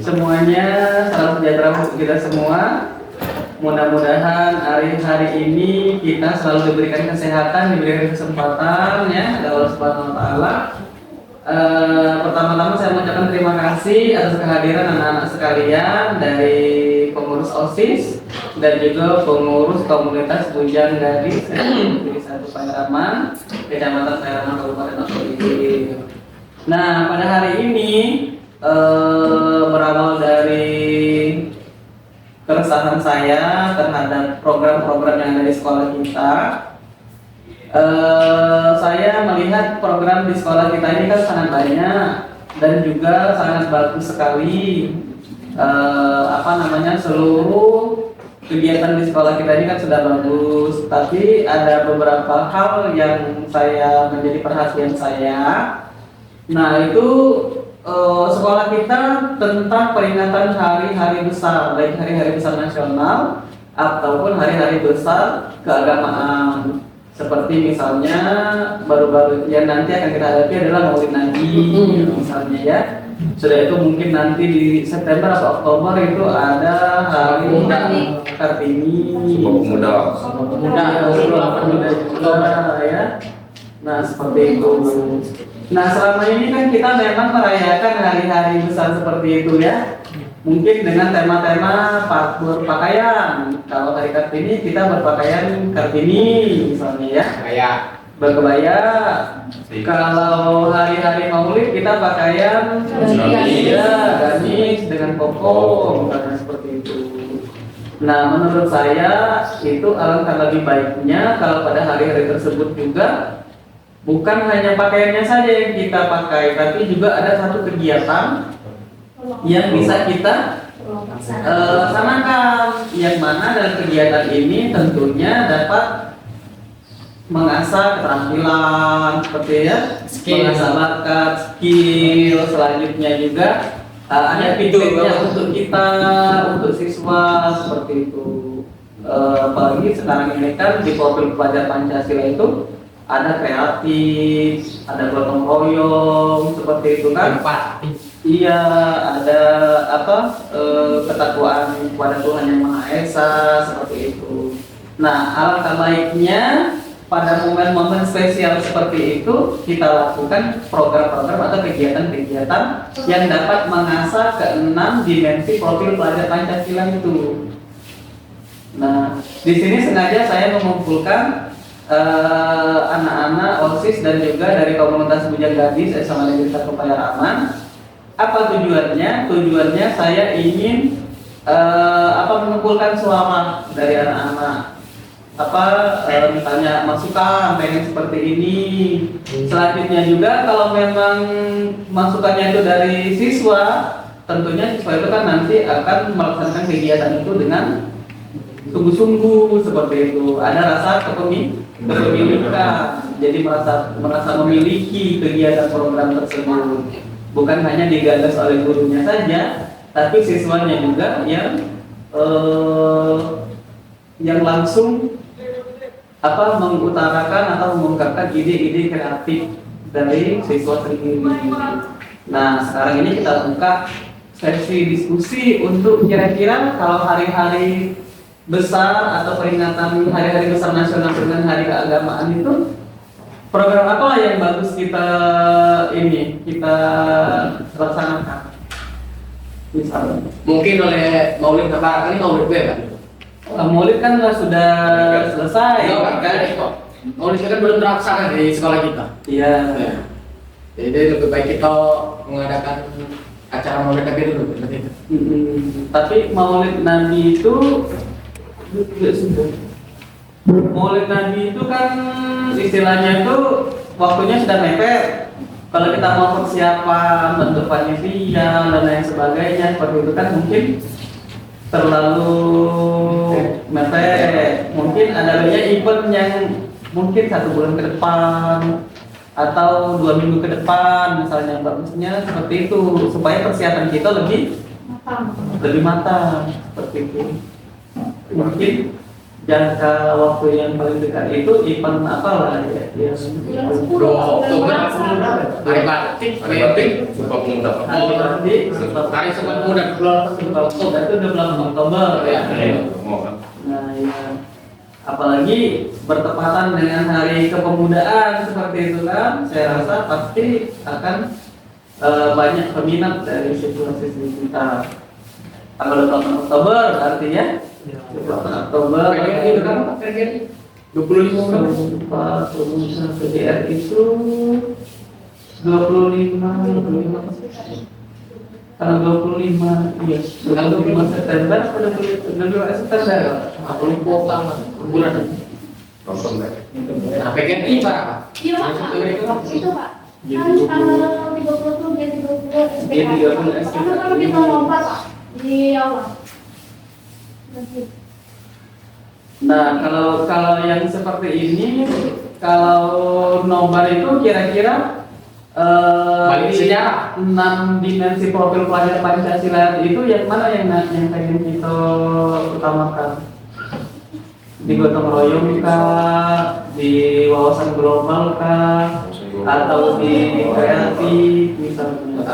semuanya, salam sejahtera untuk kita semua. Mudah-mudahan hari ini kita selalu diberikan kesehatan, diberikan kesempatan ya oleh Allah Subhanahu wa taala. Pertama-tama saya mengucapkan terima kasih atas kehadiran anak-anak sekalian dari pengurus OSIS dan juga pengurus komunitas Bujang Gadis di satu Pairaman, Kecamatan Pairaman, Kabupaten Oso. Nah, pada hari ini berawal dari keresahan saya terhadap program-program yang ada di sekolah kita. Saya melihat program di sekolah kita ini kan sangat banyak dan juga sangat bagus sekali. Seluruh kegiatan di sekolah kita ini kan sudah bagus, tapi ada beberapa hal yang menjadi perhatian saya. Nah, itu sekolah kita tentang peringatan hari-hari besar, baik hari-hari besar nasional ataupun hari-hari besar keagamaan. Seperti misalnya baru-baru yang nanti akan kita hadapi adalah Maulid Nabi misalnya ya. Sudah itu mungkin nanti di September atau Oktober itu ada hari Kartini, pemuda ya. Nah, seperti itu. Nah, selama ini kan kita memang merayakan hari-hari besar seperti itu ya. Mungkin dengan tema-tema berpakaian. Kalau hari Kartini kita berpakaian Kartini misalnya ya. Berkebaya. Kalau hari-hari Maulid kita pakaian gamis dengan koko misalnya seperti itu. Nah, menurut saya itu alangkah lebih baiknya kalau pada hari-hari tersebut juga bukan hanya pakaiannya saja yang kita pakai, tapi juga ada satu kegiatan yang bisa kita laksanakan, yang mana dalam kegiatan ini tentunya dapat mengasah keterampilan seperti ya, mengasah bakat, skill. Selanjutnya juga ada feedbacknya untuk kita, untuk siswa seperti itu. Apalagi sekarang ini kan di profil pelajar Pancasila itu ada kreatif, ada gotong royong seperti itu kan. Iya, ada ketakwaan kepada Tuhan Yang Maha Esa seperti itu. Nah, alangkah baiknya pada momen-momen spesial seperti itu kita lakukan program-program atau kegiatan-kegiatan yang dapat mengasah keenam dimensi profil pelajar Pancasila itu. Nah, di sini sengaja saya mengumpulkan anak-anak OSIS dan juga dari komunitas Bujang Gadis SMA Negeri 1 Pairaman. Apa tujuannya? Tujuannya saya ingin mengumpulkan suara dari anak-anak. Misalnya masukan pengen seperti ini. Selanjutnya juga kalau memang masukannya itu dari siswa, tentunya siswa itu kan nanti akan melaksanakan kegiatan itu dengan sungguh-sungguh seperti itu. Ada rasa kepemilikan, jadi merasa memiliki kegiatan program tersebut. Bukan hanya digagas oleh gurunya saja, tapi siswanya juga yang langsung mengutarakan atau mengungkapkan ide-ide kreatif dari siswa sendiri. Nah, sekarang ini kita buka sesi diskusi untuk kira-kira kalau hari-hari besar atau peringatan hari-hari besar nasional dengan hari keagamaan itu program apa yang bagus kita laksanakan? Misalnya mungkin oleh Maulid ini Maulid B kan? Maulid kan sudah selesai. Maulid kan belum terlaksana di sekolah kita. Iya. Ya. Jadi lebih baik kita mengadakan acara Maulid Nabi dulu, seperti itu. Tapi Maulid Nabi itu Maulid Nabi itu kan istilahnya itu waktunya sudah mepet. Kalau kita mau persiapan bentuk panitia dan lain sebagainya seperti itu kan mungkin terlalu mepet. Mungkin ada event yang mungkin 1 bulan ke depan atau 2 minggu ke depan misalnya, bagusnya seperti itu supaya persiapan kita lebih matang seperti itu. Mungkin jangka waktu yang paling dekat itu event apa lah ya? Yang 2 Oktober hari batik, wedding, Sumpah Pemuda. hari nanti hari Sumpah Pemuda. Oktober itu 28 Oktober ya. Mau kan? Nah ya, apalagi bertepatan dengan Hari Kepemudaan seperti itu kan, saya rasa pasti akan banyak peminat dari siswa-siswi kita. Tanggal 28 Oktober artinya 28 Oktober Itu kan kira-kira 25 kan? Pak Pemuda PDR itu 25 tanggal 25 iya 25 September atau 22 September. Aku lupa tanggal bulan. Nonton deh. Nah, PGRI berapa? Iya Pak, itu Pak. Kan tanggal 30 tuh dia 30 Dia 30 SPK. Karena kalau kita lompat Pak di awal. Nah, kalau yang seperti ini, kalau nobar itu kira-kira Balik di sejarah. 6 dimensi profil pelajar Pancasila itu yang mana yang pengen kita utamakan? Di gotong royong kah, di wawasan global kah, atau di kreatif misalnya?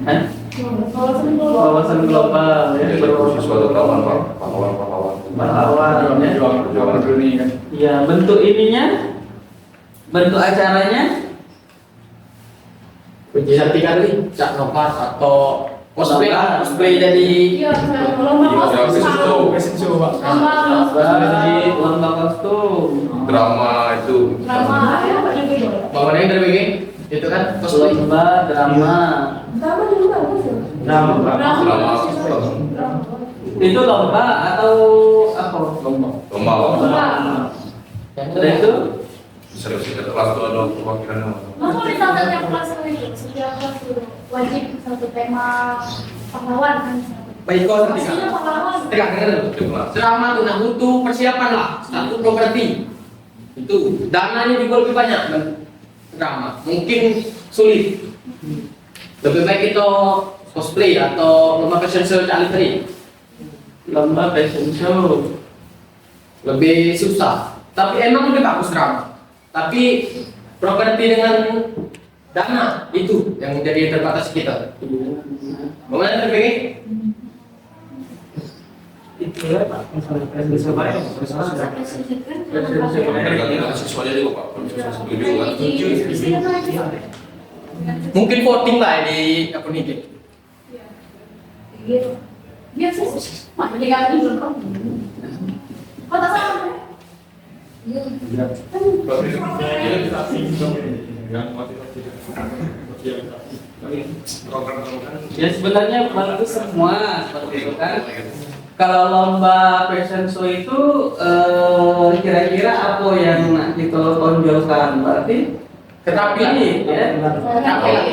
Hah? Wawasan global ya, Jadi siswa terlawan Pak, pahlawan-pahlawan. pahlawan ya. Perjuangan dunia kan. Ya, bentuk ininya, bentuk acaranya, Kunci sertifikat tadi, Cak Nopas atau cosplay Lomba. cosplay jadi Iya, lomba Iya, kostum. fashion Lomba lomba lomba kostum, Drama itu. drama ya Pak juga ya. bangunnya yang dari begini, itu kan cosplay. lomba drama. Drama juga bagus ya. Drama. Drama. Itu lomba atau apa? Lomba. Lomba. Yang Sudah itu? Setiap kelas itu ada perwakilan. Masa kita setiap kelas itu, setiap kelas itu wajib satu tema pahlawan kan. Baik kau Pastinya tiga. pahlawan. Tiga dengar. Selama tuh nah butuh persiapan lah, satu properti. Itu dananya juga lebih banyak kan. Drama mungkin sulit. Lebih baik itu cosplay atau lomba fashion show Cak Litri. Lomba fashion show. Lebih susah. Tapi emang lebih bagus drama. Tapi properti dengan dana itu yang jadi terbatas kita. Bagaimana terpikir? Itu ya Pak, misalnya fashion show apa ya? Tergantung siswanya juga Pak. Kalau siswa setuju kan. Mungkin voting lah di akun ini. Gitu. Biasa sih. Mak jadi kali belum kau. Kau tak sama. Ya sebenarnya bagus semua seperti itu kan. Kalau lomba fashion show itu kira-kira apa yang nak kita tonjolkan? Berarti Keterampilan. ya. Keterampilan.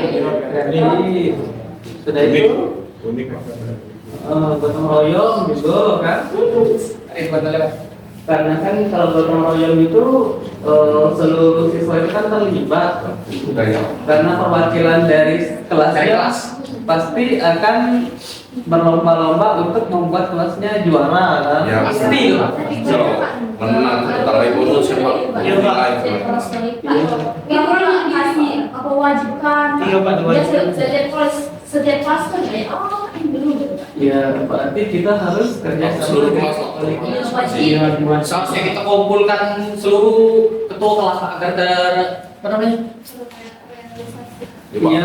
Kreatif. Sudah itu gotong royong juga kan. Betul lewat. Karena kan kalau gotong royong itu seluruh siswa itu kan terlibat. Karena perwakilan dari kelasnya Dari kelas. pasti akan berlomba-lomba untuk membuat kelasnya juara kan. Ya. Pasti lah. Menang tetangga bonus ya Pak. Iya, Pak. Yang pernah kasih apa wajibkan? Iya, Pak, diwajibkan. Setiap kelas kan ya. Oh, ini dulu. Ya berarti kita harus kerja Seluruh sama. kelas. Iya, wajib. Seharusnya kita kumpulkan seluruh ketua kelas agar apa namanya? Iya,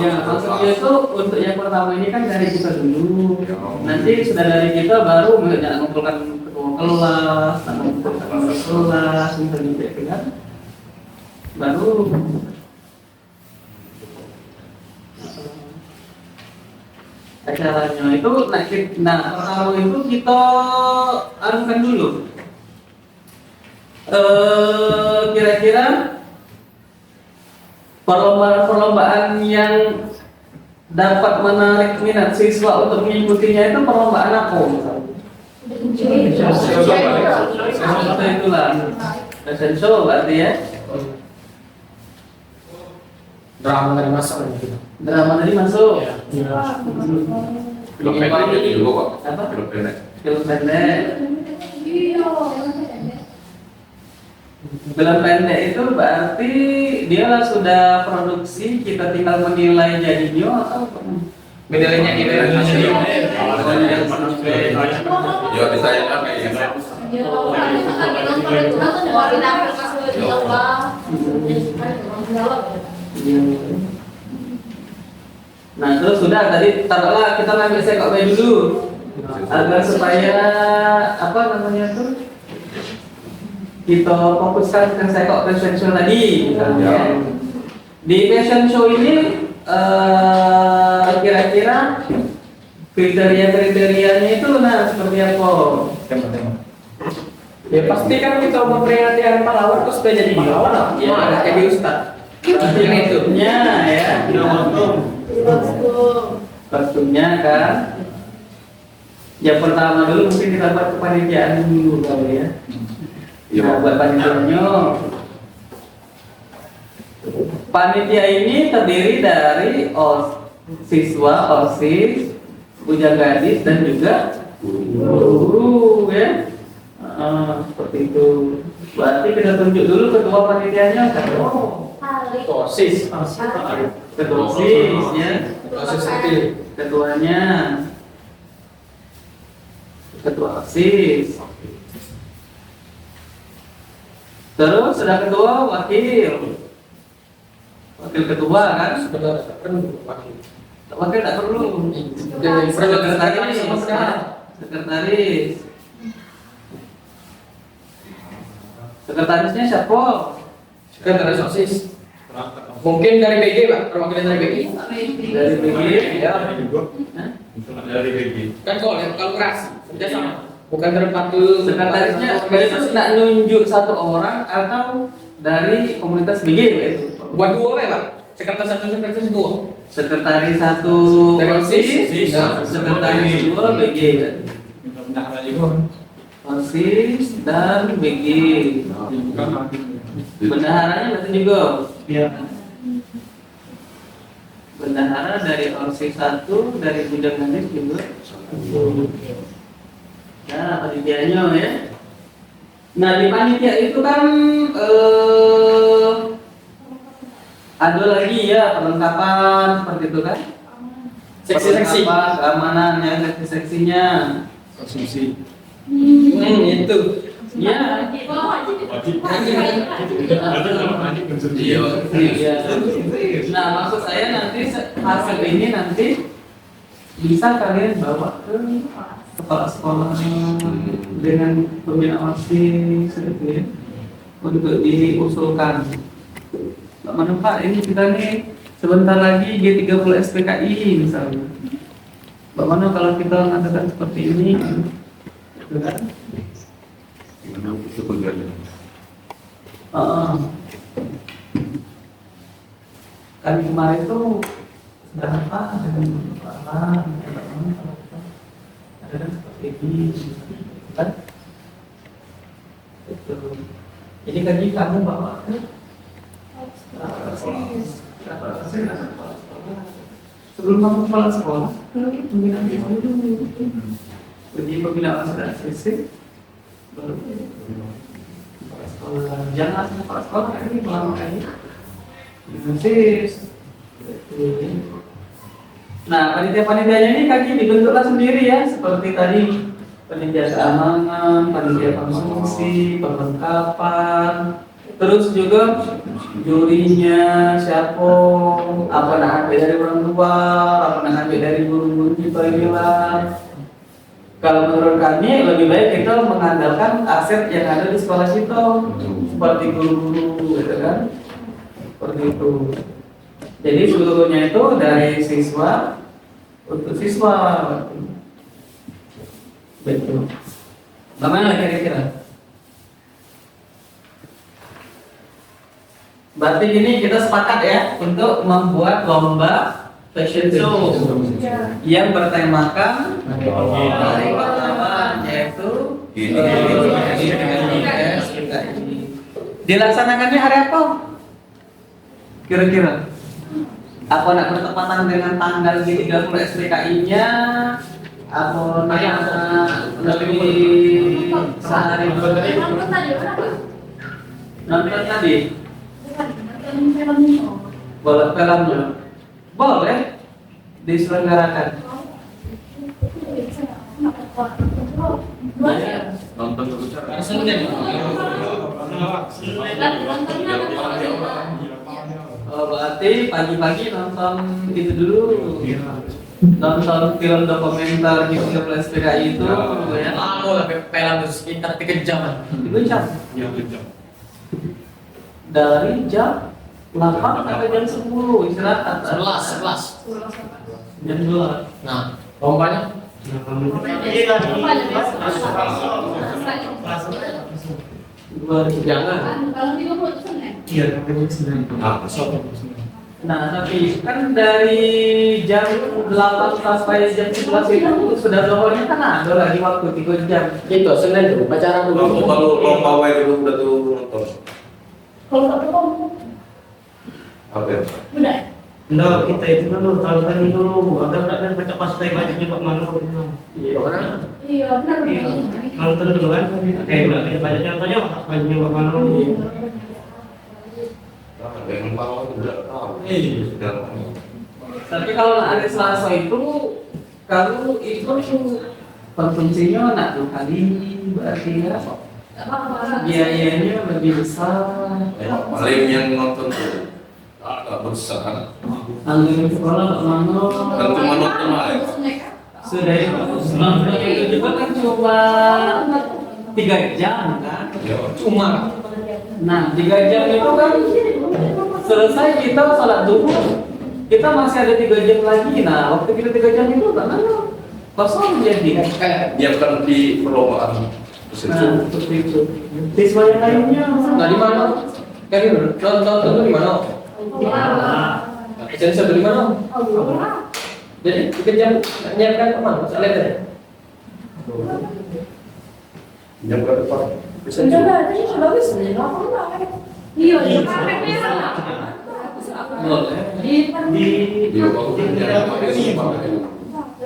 iya. Maksudnya itu untuk yang pertama ini kan dari kita dulu. Nanti sudah dari kita baru mengumpulkan ketua kelas, mengumpulkan kelas, misalnya gitu kan. Baru acaranya itu nah pertama itu kita anukan dulu. Kira-kira perlombaan yang dapat menarik minat siswa untuk mengikutinya itu perlombaan apa misalnya? Seperti itulah. Fashion show berarti ya. Drama dari masuk gitu. Drama tadi masuk. Iya. Film pendek jadi juga Pak. Apa? Film pendek. Film pendek. Iya. Film pendek itu berarti dia lah sudah produksi, kita tinggal menilai jadinya atau Bedanya kita Ya ditayangkan kayak gitu. Nah terus sudah tadi taruhlah kita ngambil sekok B dulu agar supaya apa namanya tuh kita fokuskan ke sekok fashion show tadi misalnya. Ya. Di fashion show ini kira-kira kriteria-kriterianya itu nah seperti apa? Ya pasti kan kita memperingati hari pahlawan terus sudah jadi pahlawan lah. Ya ada jadi ustad. Ini itu. Ya, kostumnya kan. Yang pertama dulu mungkin kita buat kepanitiaan dulu kali ya. Iya, Nah, Pak. buat panitianya. Panitia ini terdiri dari siswa, OSIS, bujang gadis dan juga guru-guru ya. Seperti itu. Berarti kita tunjuk dulu ketua panitianya kan. Tosis. Ketua OSIS ya. Tosis itu. Ketuanya. Ketua OSIS. Terus sudah ketua, wakil. Wakil ketua kan? Wakil tak perlu. Jadi Sekretaris, sekretaris. sekretaris. Sekretarisnya siapa? Sekretaris OSIS. Mungkin dari BG, Pak. Perwakilan dari BG. Dari BG. Ya. Hah? Dari BG. Kan kalau kerasi, kerjasama. Bukan terpatu. Sekretarisnya itu tidak nunjuk satu orang atau dari komunitas BG itu. Buat dua ya, Pak. Sekretaris satu, sekretaris dua. Sekretaris satu Dari OSIS, sekretaris dua BG. OSIS dan BG. Bendaharanya berarti juga. Bendahara dari OSIS 1, dari bujang gadis juga. Nah, panitianya ya. Nah, di panitia itu kan ada lagi ya perlengkapan seperti itu kan? Seksi-seksi. Perlengkapan, keamanannya, seksi-seksinya. Itu. Ya. Iya. Iya. Nah, maksud saya nanti hasil ini nanti bisa kalian bawa ke kepala sekolah dengan pembinaan OSIS gitu ya, untuk diusulkan. Bagaimana Pak, ini kita nih sebentar lagi G30 SPKI misalnya. Bagaimana kalau kita mengatakan seperti ini? Gitu kan? Gimana itu kerjanya? Kan kemarin tuh sudah apa dengan persoalan ada kan seperti ini kan itu. Jadi kan kamu bawa ke sebelum kamu kepala sekolah ke pembinaan dulu. Jadi pembinaan sudah selesai baru kepala sekolah. Jangan langsung kepala sekolah ini lama ini. Nah, panitia-panitianya ini kaki dibentuklah sendiri ya, seperti tadi panitia keamanan, panitia konsumsi, perlengkapan, terus juga jurinya siapa, apa nak ambil dari orang tua, apa nak ambil dari guru-guru kita inilah. Kalau menurut kami lebih baik kita mengandalkan aset yang ada di sekolah kita, seperti guru-guru, gitu kan? Seperti itu. Jadi seluruhnya itu dari siswa untuk siswa. Betul. Bagaimana kira-kira? Berarti ini kita sepakat ya untuk membuat lomba fashion show yang bertemakan hari pertama yaitu dilaksanakannya hari apa? Kira-kira Apa nak bertepatan dengan tanggal G30 SPKI-nya? Apa nak lebih sehari Nonton tadi mana Pak? nonton tadi? Bukan, nonton film ini. Boleh filmnya? Boleh diselenggarakan. Nonton terus cara. Oh, berarti pagi-pagi nonton itu dulu. Nonton film dokumenter G30 SPKI itu ya. Lama lah film itu sekitar 3 jam. Itu jam Yang kencang. dari jam 8 sampai jam 10 istirahat. 11. Jam 2. Nah, lompatnya jangan. Kalau 30 Senin. Nah, tapi kan dari jam 8 sampai jam 11 itu sudah zohornya kan ada lagi waktu 3 jam. Itu Senin tuh pacaran dulu. Kalau lomba wae dulu udah tuh nonton. Kalau tak perlu, Apa ya? udah. Enggak, kita itu dulu, taruhan dulu, agar tidak baca pas saya baca juga mana Iya, orang. Iya, benar. nonton dulu kan, kayak nggak kita baca contohnya, bajunya bagaimana? Yang lomba wae udah tahu. Sudah. Tapi kalau hari Selasa itu kalau itu konsumsinya nak 2 kali berarti ya biayanya lebih besar. Paling yang nonton tuh agak besar. Anggaran sekolah bagaimana? Kan cuma nonton aja. Sudah itu nonton itu juga kan cuma 3 jam kan? Ya, Cuma Nah 3 jam itu kan selesai kita sholat zuhur kita masih ada 3 jam lagi. Nah waktu kita 3 jam itu karena kosong jadi kan? dia kan di perlombaan. Terus itu Nah seperti itu. Siswa yang lainnya nah di mana? Kan itu nonton di mana? Sensor di mana? Jadi 3 jam nyiapkan kemana? Saya lihat ya. jam ke depan. Bisa Sudah juga. ada yang bagus nih, iya, iya, boleh di Di bawah dia pakai semua.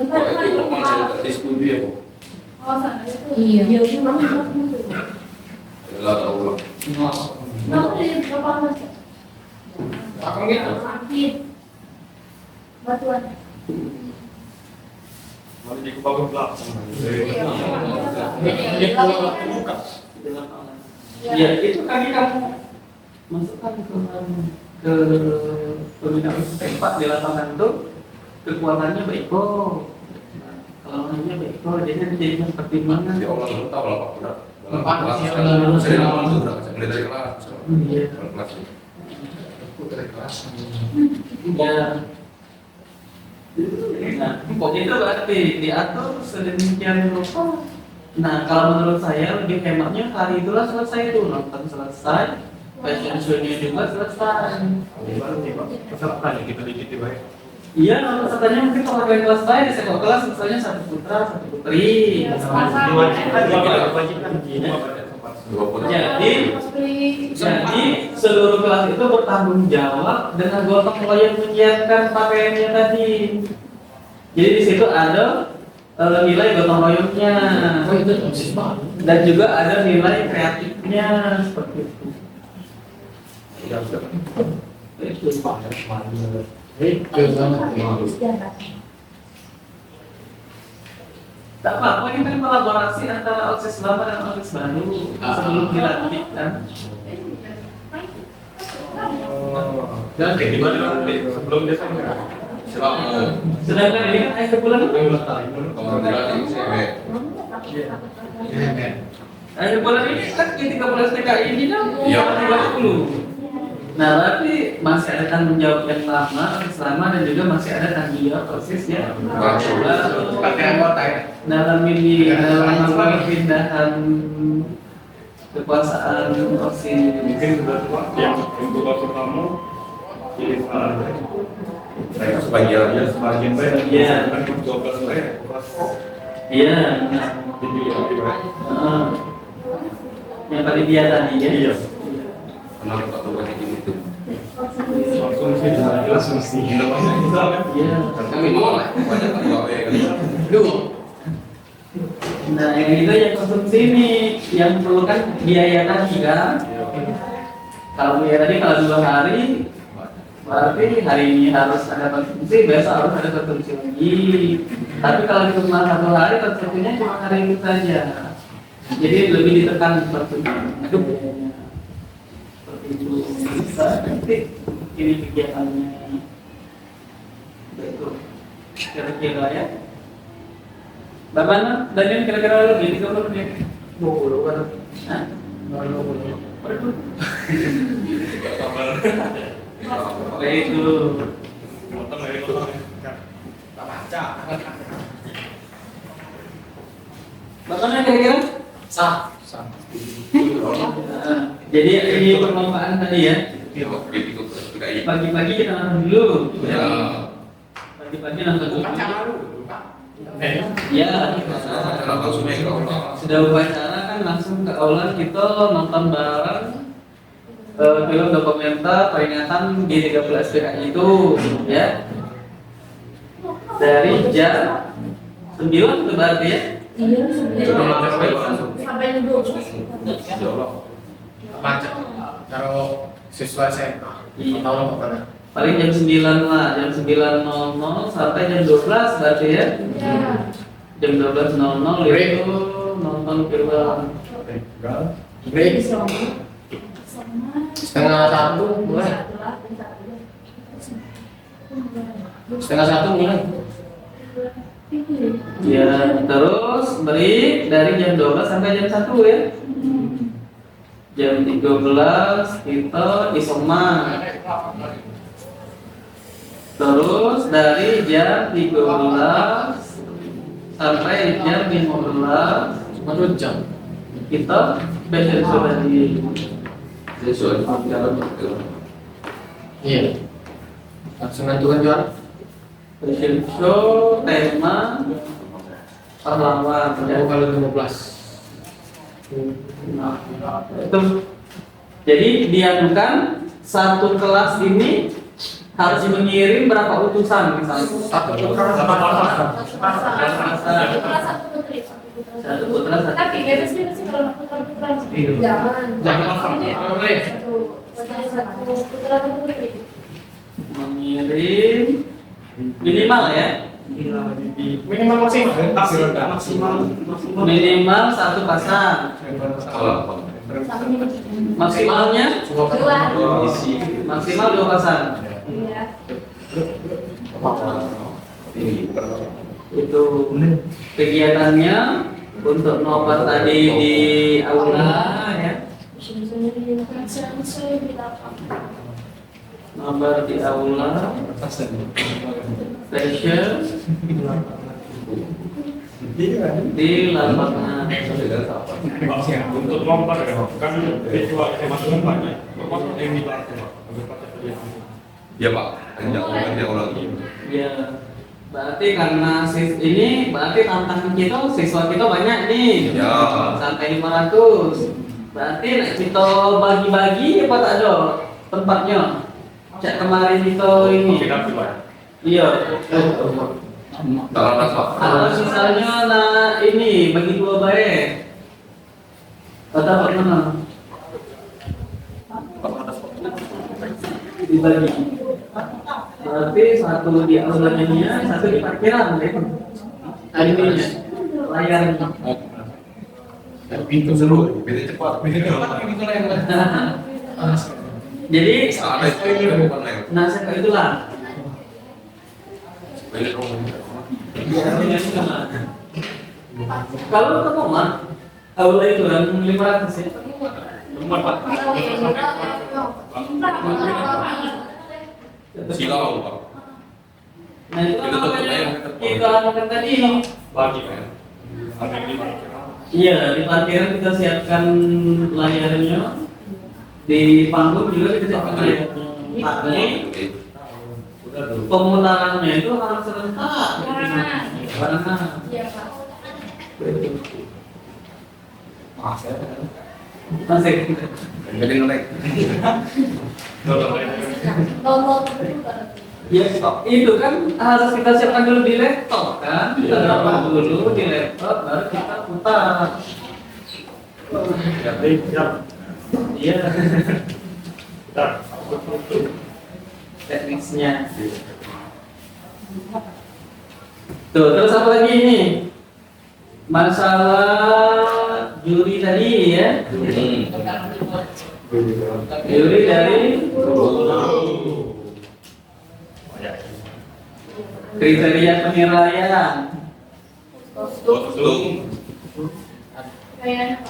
Pakai itu mana di studio ya, Bu. Iya, iya, Lah tahu lah. nah, di berapa mas? Akan gitu. Sakit, batuan. Mari di kepala belakang. ya itu kali kamu masukkan ke pembinaan tempat di lapangan itu kekuatannya baik kok. Kalau hanya baik kok jadi jadi pertimbangan. Ya Allah belum tahu lah Pak. Udah. Dalam Pak, kelas siapa sekarang. yang Saya ngomong? dalam sudah mulai dari kelas. Iya. Dalam kelas. Dari kelas. Ya. Nah, pokoknya itu berarti diatur sedemikian rupa. Nah, kalau menurut saya lebih hematnya hari itulah selesai itu nonton selesai, fashion show-nya juga selesai. Peserta ya kita dikit baik. Iya, pesertanya mungkin kalau kalian kelas lain, di sekolah kelas misalnya 1 putra, 1 putri. Diwajibkan, diwajibkan. Dua puluh. Jadi seluruh kelas itu bertanggung jawab dengan gotong royong menyiapkan pakaiannya tadi. Jadi di situ ada nilai gotong royongnya Oh itu persis banget. dan juga ada nilai kreatifnya seperti itu. Itu tak apa-apa ini kan kolaborasi antara OSIS lama dan OSIS baru sebelum dilantik kan. Dan kayak gimana nanti sebelum Desember? Silakan. Sedangkan ini kan akhir bulan itu. Kalau dilatih cewek. Akhir bulan ini kan G30 TKI ini kan Iya. 30. Nah, berarti masih ada tanggung jawab yang lama, selama dan juga masih ada tanggung jawab OSIS ya. Pakai anggota ya. Dalam ini dalam perpindahan kekuasaan OSIS. Mungkin sudah tua yang untuk pertama pilih Saya sebagiannya sebagian saya Iya. kan 12 saya Iya. jadi lebih baik. Yang tadi dia tadi ya. Iya. kenal Pak Tuh kayak gini tuh. Langsung Langsung sih. Iya. Kami mau lah. Banyak kan gawe kan. Dua. Nah, yang itu yang konsumsi ini yang perlu kan biaya tadi kan. Kalau biaya tadi kalau 2 hari, berarti hari ini harus ada konsumsi, besok harus ada konsumsi lagi. Tapi kalau di cuma 1 hari, konsumsinya cuma hari itu saja. Jadi lebih ditekan konsumsinya. Seperti itu bisa nanti ini kegiatannya. Betul. Kira-kira ya. Bagaimana? Daniel kira-kira lebih 30 menit. 20 kan? Hah? 20. Waduh. Itu. Potong dari potong. Tak baca. Bagaimana kira-kira? Sah. Jadi ini perlombaan tadi ya. Gitu sudah ini. Pagi-pagi kita nonton dulu. Ya. Pagi-pagi nonton dulu. Baca dulu, Pak. Ya. Langsung aja kalau Sudah upacara kan langsung ke aula kita nonton bareng film dokumenter peringatan G30 SPKI itu ya. Dari jam 9 itu berarti ya. Iya, sampai jam 12. Baca. Kalau siswa SMA. Tahu lo kemana? Paling jam 9 lah, jam 9.00 sampai jam 12 berarti ya. Iya. Jam 12.00 Break. itu nonton film. Break. Sama. Setengah 1 mulai. Setengah 1 mulai. Ya, terus break dari jam 12 sampai jam 1 ya. Jam 13 kita isoma. Terus dari jam 13 sampai jam 15 Menurut jam. kita belajar dari sesuai jalan. Iya. Langsung nentukan juara. fashion show tema pahlawan Oh, ya. kalau 15. Nah, itu jadi diadukan satu kelas ini harus mengirim berapa utusan misalnya Satu putra Satu kelas. Satu putri. satu putra satu Tapi bebas sih kalau putra-putra. Iya. Jangan. Jangan boleh. Satu putra satu putri. mengirim minimal ya Minimal maksimal. minimal satu pasang maksimalnya Dua. maksimal 2 pasang Iya. itu kegiatannya untuk nobar tadi di aula ya nobar di aula fashion di lapangan Untuk lompat ya, kan visual masuk banyak. Lompat yang di belakang, Pak. Ya Pak, yang orang ya berarti karena ini berarti tantangan kita siswa kita banyak nih Ya. sampai 500 berarti nek kita bagi-bagi apa tak ada tempatnya cak kemarin kita ini Tidak Pak. iya dalam rasa kalau misalnya nah ini bagi 2 baik atau bagaimana dibagi berarti satu di aulanya satu di parkiran ya ininya layarnya Pintu seluruh. beda cepat. jadi Ada itu bukan lain. nah saya itulah Beda dong. kalau ketemu mah aula itu kan 500 ya Lompat Pak. Silau Pak. nah itu Itu tuh makanya yang kita anukan tadi Bagi Pak. Ada yang di parkiran. iya di parkiran kita siapkan layarnya di panggung juga kita siapkan layarnya tapi pemutarannya itu harus serentak Barengan. barengan Iya, Pak. Masih. Jadi ngelek. Download itu kan. Ya, itu kan harus kita siapkan dulu di laptop kan. Kita download dulu di laptop, baru kita putar. Iya. Teknisnya. Tuh, terus apa lagi ini? Masalah juri tadi ya. Juri dari kriteria penilaian. Kostum. Kayaknya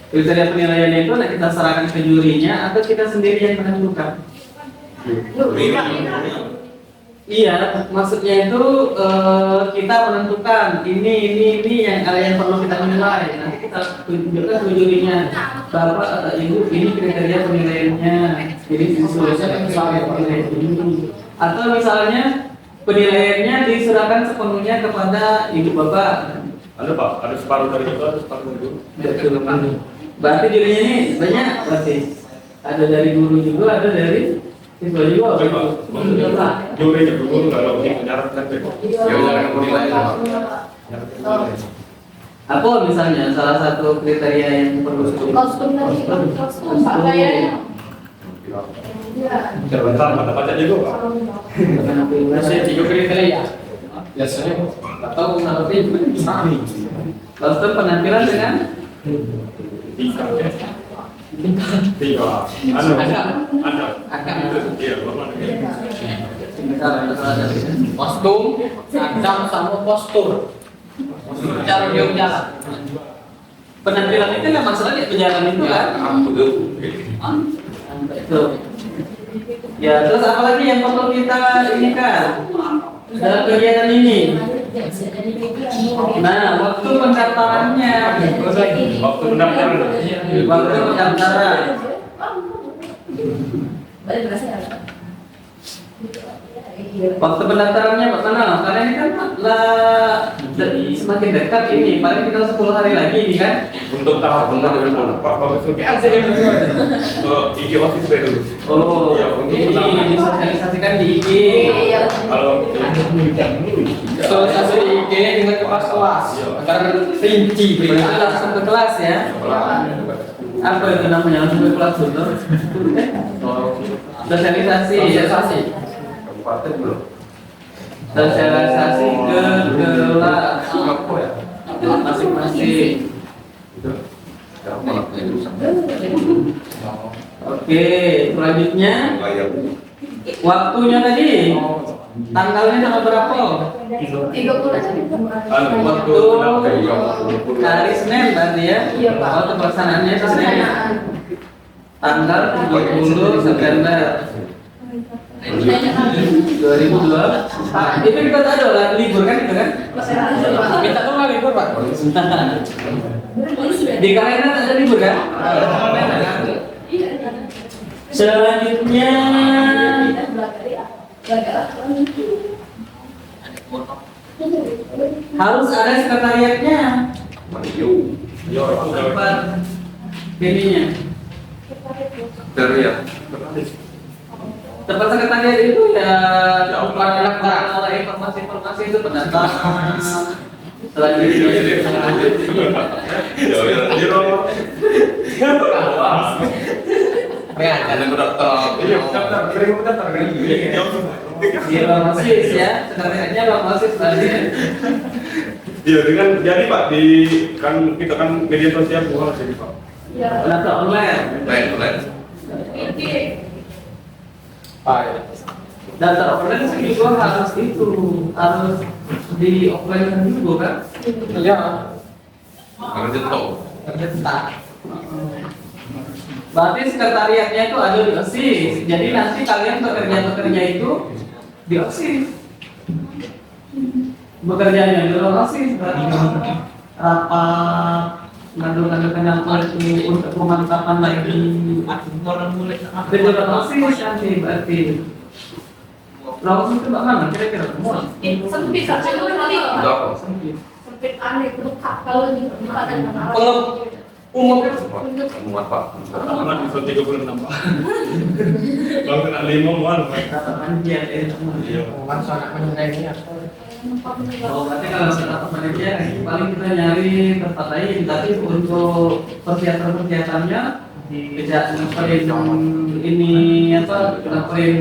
Kriteria penilaian itu nah kita serahkan ke jurinya atau kita sendiri yang menentukan? Iya, maksudnya itu kita menentukan ini yang kalian perlu kita menilai. Nanti kita tunjukkan ke jurinya, bapak atau ibu ini kriteria penilaiannya. Jadi disesuaikan dengan penilaian ini. Atau misalnya penilaiannya diserahkan sepenuhnya kepada ibu bapak. Ada Pak, ada separuh dari itu, ada separuh dari itu. Berarti jurinya ini banyak berarti. Ada dari guru juga, ada dari siswa juga. Oke Pak, maksudnya jurinya dulu kalau menyarankan Ya jangan penilaian. Apa misalnya salah satu kriteria yang perlu kostum tadi, kostum pakaiannya. Iya. Sebentar, baca juga Pak. Saya tiga kriteria. Biasanya nggak tahu nanti kostum penampilan dengan Tiga. Ada. Iya, Bapak. kostum, cadang sama postur. Cara dia berjalan. penampilan itu nggak masalah di perjalanan itu kan? Betul. Ya terus apa lagi yang perlu kita ini kan dalam kegiatan ini? Nah waktu pendaftarannya. Waktu pendaftaran. Waktu pendaftaran. Waktu pendaftarannya bagaimana? Karena ini kan semakin dekat ini, paling kita 10 hari lagi ini kan? Untuk tahap benar dari mana? Pak, bagus. IG office dulu. Oh, Ya, untuk ini tahap. disosialisasikan di IG. Kalau Sosialisasi di IG dengan kelas agar rinci Berarti langsung ke kelas ya? Apa itu namanya langsung ke kelas dulu? Sosialisasi. Sosialisasi. Kabupaten belum. Sosialisasi ke kelas masing-masing. Oke, selanjutnya waktunya tadi tanggalnya tanggal berapa? 30 Waktu hari Senin berarti ya? Iya, Pak. Waktu pelaksanaannya Senin. Tanggal 30 September 2002. Itu kita ada lah libur kan itu kan? Minta dulu lah libur Pak. Di kalender ada libur kan? Selanjutnya harus ada sekretariatnya. Tempat ininya. Teriak. Tempat sekretariat itu ya para informasi-informasi itu pendaftaran. Selanjutnya Ada pendaftar. Iya, daftar, kirim daftar kan. di Bangladesh ya, sekretariatnya Bangladesh selanjutnya. Iya, dengan jadi Pak di kan kita kan media sosial bukan jadi Pak. Pendaftar online. Lain. Daftar online juga harus itu harus di offline juga kan? Iya. Harus jetok. Tercetak. Berarti sekretariatnya itu ada di OSIS. Jadi nanti kalian bekerja itu di OSIS. Bekerjanya di OSIS berarti rapat ngadu-ngadu kenal untuk pemantapan lagi kerja OSIS nanti berarti. Lalu itu mana kira-kira semua? Sempit, Berapa? Sempit. Tapi aneh berkah kalau di tempat dan Kalau umumnya Muat Pak. Aman bisa 36 Pak. Kalau kena 5 muat Pak. Tatapan dia Iya. kan anak menilainya. Oh, berarti kalau tatapan dia paling kita nyari tempat lain, tapi untuk persiapan-persiapannya tidak ngeprint ini apa ngeprint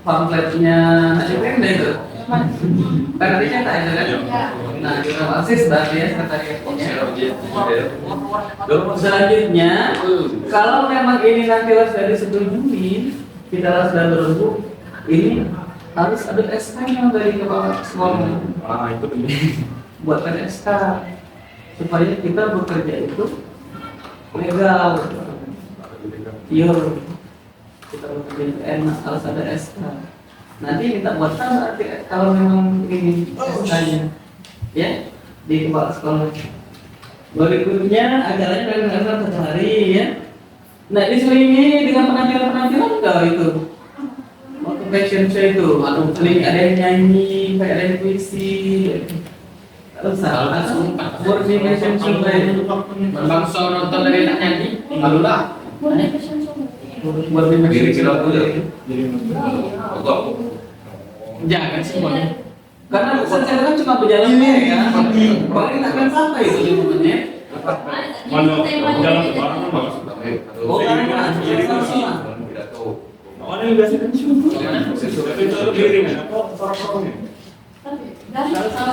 pamfletnya nanti print deh itu kan nanti cetak itu kan nah kita akses berarti ya sekretariat selanjutnya kalau memang ini nanti harus dari setujui kita harus dan berembuk ini harus ada SK yang dari kepala sekolah Ah, itu penting. buatkan SK supaya kita bekerja itu legal. Iya, kita bekerja enak harus ada SK. Nanti minta buatkan berarti kalau memang ini SK-nya, ya di kepala sekolah. Berikutnya acaranya kadang-kadang satu hari ya. Nah diselingi dengan penampilan-penampilan enggak itu? Waktu fashion show itu, ada yang nyanyi, kayak ada yang puisi. Terus boarding fashion show lain. Bangsa nonton dari anak nyanyi, malu lah. Boleh fashion show. Boarding fashion Kira-kira show. aku ya. Jadi Kok Jangan semuanya. Karena saya kan cuma berjalan ya, paling akan sampai itu 5 menit. mana jalan ke barang kan bagus. Oh, karena kan sama. Tidak tahu. Mana yang biasa kan cuma. Tapi itu kirim apa orang-orangnya.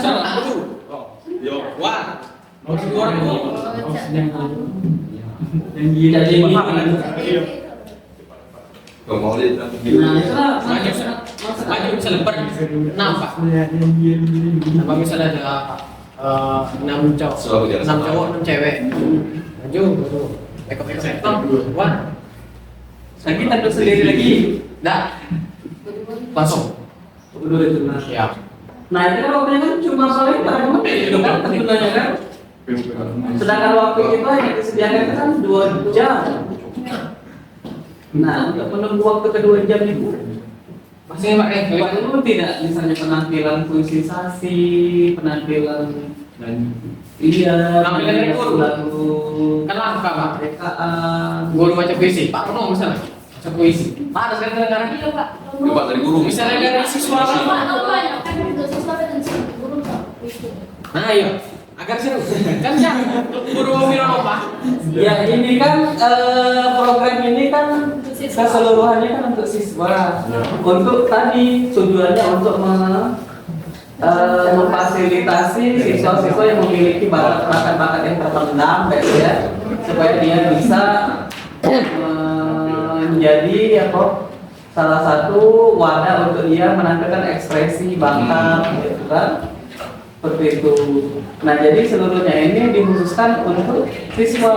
Salah aku. Oh, yo. Wah. Mau keluar aku. Yang gila jadi Iya. Kau mau lihat Nah, itulah Maju bisa lebar. Nampak. Apa misalnya ada 6 cowok, Selalu jalan 6 sama. cowok, 6 cewek. Maju, make-up. Wah. lagi tentu sendiri lagi. Dah. Langsung. Udah itu nah. Siap. Nah, itu kan waktunya kan cuma paling berapa menit itu kan tentunya kan. Sedangkan waktu kita yang disediakan kan 2 jam. Nah, untuk menunggu waktu kedua jam itu Masih pakai perlu tidak misalnya penampilan puisisasi, penampilan iya, Penampilan dari guru. lagu kan langka Pak. rekaan. Guru baca puisi, Pak Rono misalnya baca puisi. Pak ada sekarang Iya, Pak. Coba dari guru misalnya dari siswa Pak, Pak. kalau banyak kan untuk siswa dan guru tak itu. Nah iya, agar seru. Kan ya, guru Mirono Pak. Ya ini kan program ini kan keseluruhannya kan untuk siswa. Untuk tadi tujuannya untuk memfasilitasi siswa-siswa yang memiliki bakat-bakat yang terpendam, ya, supaya dia bisa menjadi apa salah satu wadah untuk dia menampilkan ekspresi bakat, gitu kan. Seperti itu. Nah, jadi seluruhnya ini dikhususkan untuk siswa.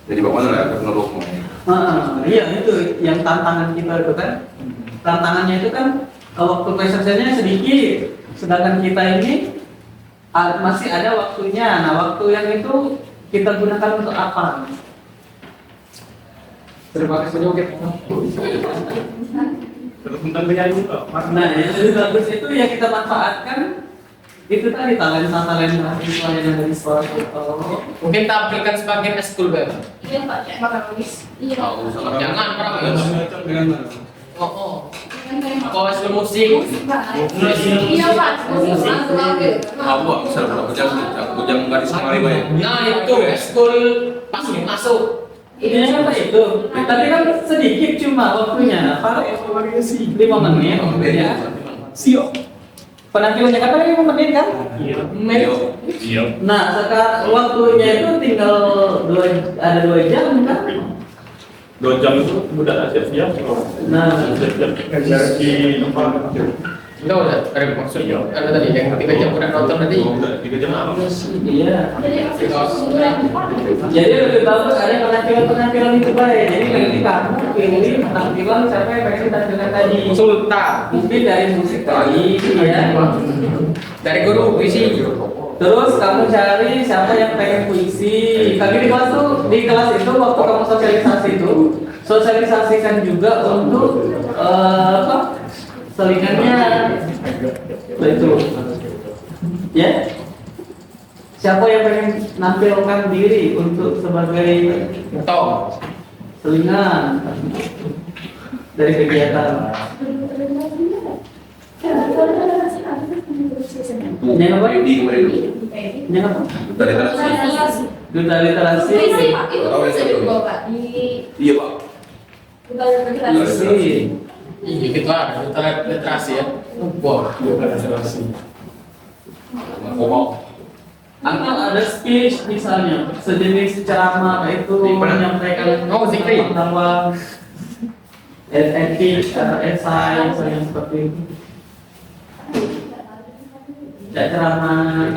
Jadi bagaimana ya teknologi? Iya itu yang tantangan kita itu kan. Tantangannya itu kan waktu presensinya sedikit, sedangkan kita ini masih ada waktunya. Nah, waktu yang itu kita gunakan untuk apa? Terima kasih juga. Terus tentang penyanyi juga. Nah, yang lebih bagus itu ya kita manfaatkan itu tadi talenta siswa yang ada di sekolah. Mungkin tampilkan sebagai eskul Pak. Iya, Pak. Ya, Pak. Iya. Tahu sangat. Jangan Pak. Dengan Oh. Kau eskul musik. Iya, Pak. Tahu aku bisa bujang garis kemarin ya. Nah itu eskul masuk. Ini apa itu? Tapi kan sedikit cuma waktunya. Paling 5 menit. Ya. Siap. Penampilannya kan paling 5 menit kan? Iya. Nah, sekarang waktunya itu tinggal ada 2 jam kan? 2 jam itu udah siap-siap. Nah, Siap-siap dari tempat. Udah ada maksud. Karena tadi yang 3 jam udah nonton tadi. Udah 3 jam apa? iya. Jadi lebih bagus ada penampilan itu baik. Jadi nanti kamu pilih penampilan siapa yang pengen ditampilkan tadi. Sultan. Mungkin dari musik tadi, ya. Dari guru puisi. Terus kamu cari siapa yang pengen puisi. Tapi di kelas itu waktu kamu sosialisasikan juga untuk apa? Selingannya itu. Siapa yang pengen nampilkan diri untuk sebagai Atau selingan dari kegiatan? Yang apa? Di kemarin itu. Yang apa? Dari transaksi. Duta literasi. Iya Pak. Literasi. gitu lah, kita literasi ya. Wah, Atau ada speech misalnya, sejenis ceramah itu menyampaikan Oh, zikri. pengetahuan etik, esai, misalnya seperti itu. Ya ceramah,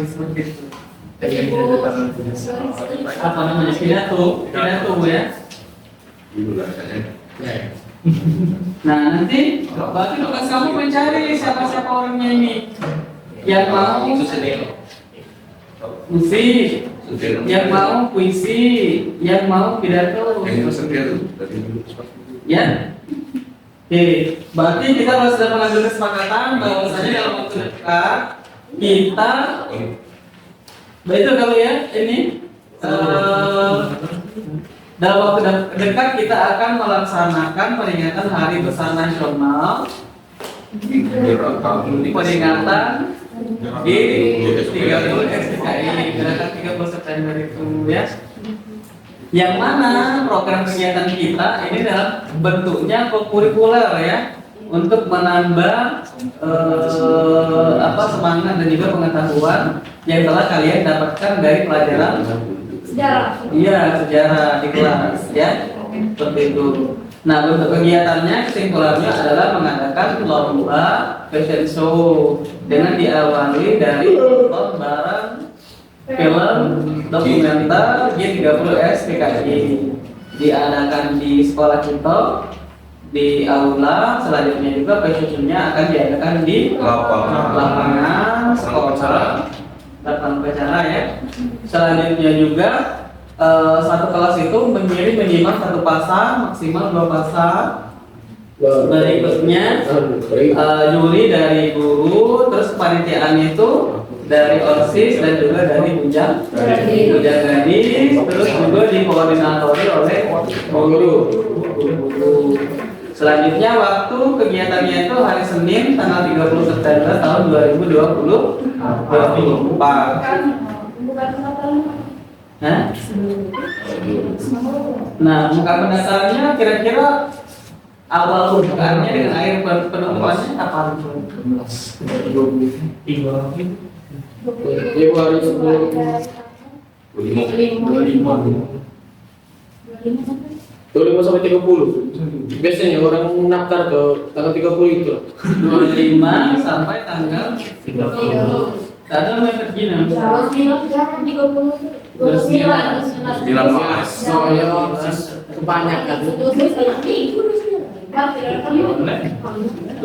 seperti itu. Apa namanya, pidato ya. Dulu lah kayaknya. Nah nanti berarti tugas kamu mencari siapa-siapa orangnya ini yang mau musik, yang mau puisi, yang mau pidato. Yang setia tuh dari dulu. Ya. Oke, berarti kita sudah mengambil kesepakatan bahwasanya dalam waktu dekat kita, baik itu kalau ya ini dalam waktu dekat kita akan melaksanakan peringatan Hari Besar Nasional, peringatan di 30 SPKI, gerakan 30 September itu ya. Yang mana program kegiatan kita ini dalam bentuknya kurikuler ya, untuk menambah semangat dan juga pengetahuan yang telah kalian dapatkan dari pelajaran Sejarah. iya sejarah di kelas ya, seperti itu. Nah untuk kegiatannya kesimpulannya adalah mengadakan lomba fashion show dengan diawali dari nonton bareng film dokumenter G30 SPKI, diadakan di sekolah kita di aula. Selanjutnya juga fashion-nya akan diadakan di lapangan sekolah, lapangan upacara ya. Selanjutnya juga satu kelas itu menyimak satu pasang, maksimal 2 pasang. Berikutnya juri dari guru, terus kepanitiaan itu dari OSIS dan juga dari bujang gadis, terus juga dikoordinatori oleh guru. Selanjutnya waktu kegiatannya itu hari Senin tanggal 30 September tahun 2024. Nah, muka pendaftarannya kira-kira awal pembukaannya dengan air penutupannya apa? 25 sampai 30. Biasanya orang mendaftar ke tanggal 30 itu. 25 sampai tanggal 30. Tanggal yang tergina. Kebanyakan.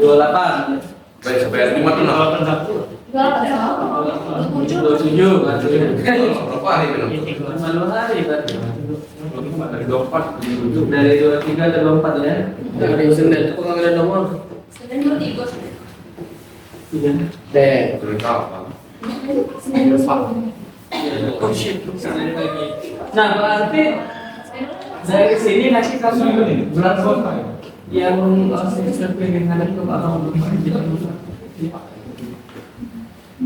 28. Baik, sampai hari Jumat tuh nah. 27. Berapa hari benar? 5 hari berarti. Dari 24. Dari 23 ke 24 ya. Dari Senin itu pengambilan nomor. Iya. Deh. Cerita apa? Nah berarti dari sini nanti kamu berapa yang pengen ngadep ke Pak Rahmat?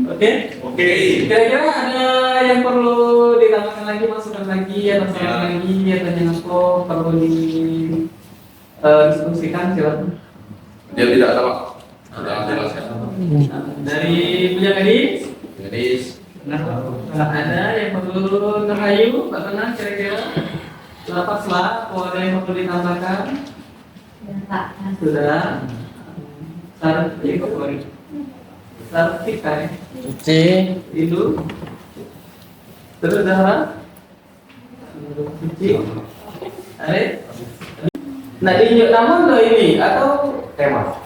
Oke? Oke. Kira-kira ada yang perlu ditambahkan lagi, masukan lagi, atau saran lagi, atau yang apa perlu diskusikan silakan. Dia tidak ada Pak. Ada jelas ya. Dari punya gadis? Gadis. Nah, ada yang perlu ngerayu, Pak Tenang kira-kira? Lapas lah, kalau ada yang perlu ditambahkan? Sudah. Sartif kan? C. Itu. Terus dah. Cici. Are. Nah, diunjuk nama lo ini atau Tema.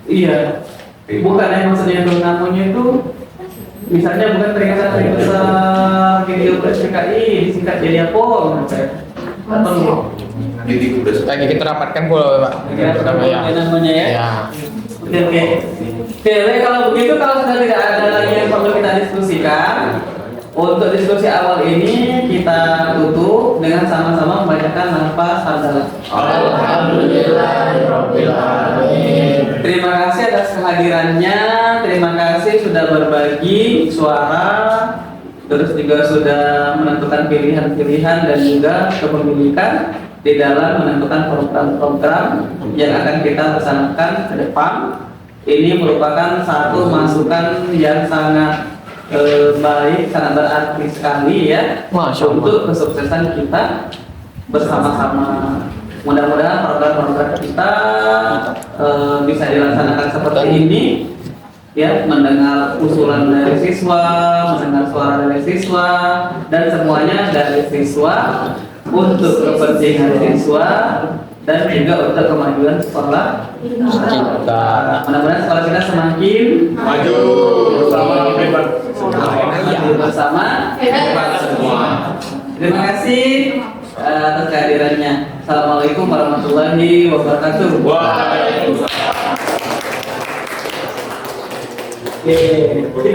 iya. Bukan yang maksudnya itu namanya itu misalnya bukan peringatan hari besar G30 SPKI disingkat jadi apa? Atau Jadi udah Lagi kita rapatkan pula Pak. namanya ya? Ya. Oke. Oke, baik, kalau begitu kalau sudah tidak ada lagi yang perlu kita diskusikan, untuk diskusi awal ini kita tutup dengan sama-sama membacakan lafaz hamdalah. Alhamdulillahirobbilalamin. Terima kasih atas kehadirannya, terima kasih sudah berbagi suara, terus juga sudah menentukan pilihan-pilihan dan juga kepemilikan di dalam menentukan program-program yang akan kita laksanakan ke depan. Ini merupakan satu masukan yang sangat baik, sangat berarti sekali ya untuk kesuksesan kita bersama-sama. Mudah-mudahan program-program kita bisa dilaksanakan seperti ini ya, mendengar usulan dari siswa, mendengar suara dari siswa, dan semuanya dari siswa untuk kepentingan siswa dan juga untuk kemajuan sekolah kita. Mudah-mudahan sekolah kita semakin Maju bersama hebat maju bersama Hebat semua. Terima kasih atas kehadirannya. Assalamualaikum warahmatullahi wabarakatuh. Waalaikumsalam. Oke.